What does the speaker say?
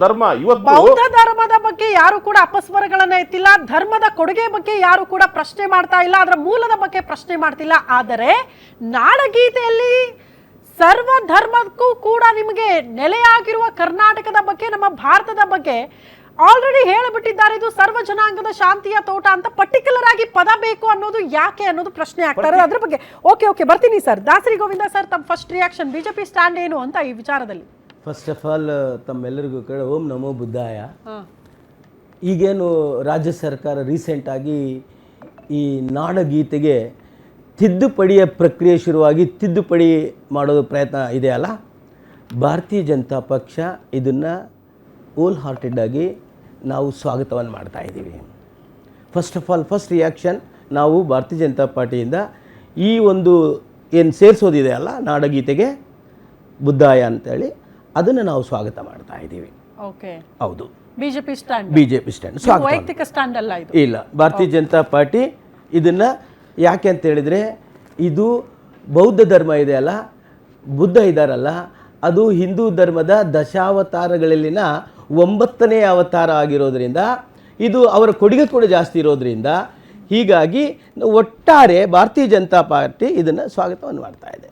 ಧರ್ಮ ಇವತ್ತು ಬೌದ್ಧ ಧರ್ಮದ ಬಗ್ಗೆ ಯಾರು ಕೂಡ ಅಪಸ್ವರಗಳನ್ನ ಎತ್ತಿಲ್ಲ, ಧರ್ಮದ ಕೊಡುಗೆ ಬಗ್ಗೆ ಯಾರು ಕೂಡ ಪ್ರಶ್ನೆ ಮಾಡ್ತಾ ಇಲ್ಲ, ಅದರ ಮೂಲದ ಬಗ್ಗೆ ಪ್ರಶ್ನೆ ಮಾಡ್ತಿಲ್ಲ. ಆದರೆ ನಾಡಗೀತೆಯಲ್ಲಿ ಸರ್ವ ಧರ್ಮಕ್ಕೂ ಕೂಡ ನಿಮಗೆ ನೆಲೆಯಾಗಿರುವ ಕರ್ನಾಟಕದ ಬಗ್ಗೆ, ನಮ್ಮ ಭಾರತದ ಬಗ್ಗೆ ಆಲ್ರೆಡಿ ಹೇಳಿಬಿಟ್ಟಿದ್ದಾರೆ. ಇದು ಸರ್ವ ಜನಾಂಗದ ಶಾಂತಿಯ ತೋಟ ಅಂತ ಪರ್ಟಿಕ್ಯುಲರ್ ಆಗಿ ಪದ ಬೇಕು ಅನ್ನೋದು ಯಾಕೆ ಅನ್ನೋದು ಪ್ರಶ್ನೆ ಆಗ್ತಾರೆ. ಅದ್ರ ಬಗ್ಗೆ ಓಕೆ ಬರ್ತೀನಿ ಸರ್. ದಾಸರಿ ಗೋವಿಂದ ಸರ್, ತಮ್ಮ ಫಸ್ಟ್ ರಿಯಾಕ್ಷನ್, ಬಿಜೆಪಿ ಸ್ಟ್ಯಾಂಡ್ ಏನು ಅಂತ ಈ ವಿಚಾರದಲ್ಲಿ? ಫಸ್ಟ್ ಆಫ್ ಆಲ್ ತಮ್ಮೆಲ್ಲರಿಗೂ ಕಡೆ ಓಂ ನಮೋ ಬುದ್ಧಾಯ. ಈಗೇನು ರಾಜ್ಯ ಸರ್ಕಾರ ರೀಸೆಂಟಾಗಿ ಈ ನಾಡಗೀತೆಗೆ ತಿದ್ದುಪಡಿಯ ಪ್ರಕ್ರಿಯೆ ಶುರುವಾಗಿ ತಿದ್ದುಪಡಿ ಮಾಡೋದು ಪ್ರಯತ್ನ ಇದೆಯಲ್ಲ, ಭಾರತೀಯ ಜನತಾ ಪಕ್ಷ ಇದನ್ನು ಹೋಲ್ ಹಾರ್ಟೆಡಾಗಿ ನಾವು ಸ್ವಾಗತವನ್ನು ಮಾಡ್ತಾಯಿದ್ದೀವಿ. First of all first reaction, ನಾವು ಭಾರತೀಯ ಜನತಾ ಪಾರ್ಟಿಯಿಂದ ಈ ಒಂದು ಏನು ಸೇರಿಸೋದಿದೆ ಅಲ್ಲ ನಾಡಗೀತೆಗೆ ಬುದ್ಧಾಯ ಅಂತೇಳಿ, ಅದನ್ನು ನಾವು ಸ್ವಾಗತ ಮಾಡ್ತಾ ಇದ್ದೀವಿ. ಓಕೆ, ಹೌದು, ಬಿಜೆಪಿ ಸ್ಟ್ಯಾಂಡ್ ಸ್ವಾಗತ. ವೈಯಕ್ತಿಕ ಸ್ಟ್ಯಾಂಡ್ ಅಲ್ಲ ಇದು? ಇಲ್ಲ, ಭಾರತೀಯ ಜನತಾ ಪಾರ್ಟಿ ಇದನ್ನು ಯಾಕೆ ಅಂತ ಹೇಳಿದರೆ, ಇದು ಬೌದ್ಧ ಧರ್ಮ ಇದೆಯಲ್ಲ, ಬುದ್ಧ ಇದ್ದಾರಲ್ಲ, ಅದು ಹಿಂದೂ ಧರ್ಮದ ದಶಾವತಾರಗಳಲ್ಲಿನ 9ನೇ ಅವತಾರ ಆಗಿರೋದ್ರಿಂದ ಇದು ಅವರ ಕೊಡುಗೆ ಕೂಡ ಜಾಸ್ತಿ ಇರೋದ್ರಿಂದ, ಹೀಗಾಗಿ ಒಟ್ಟಾರೆ ಭಾರತೀಯ ಜನತಾ ಪಾರ್ಟಿ ಇದನ್ನು ಸ್ವಾಗತವನ್ನು ಮಾಡ್ತಾ ಇದೆ.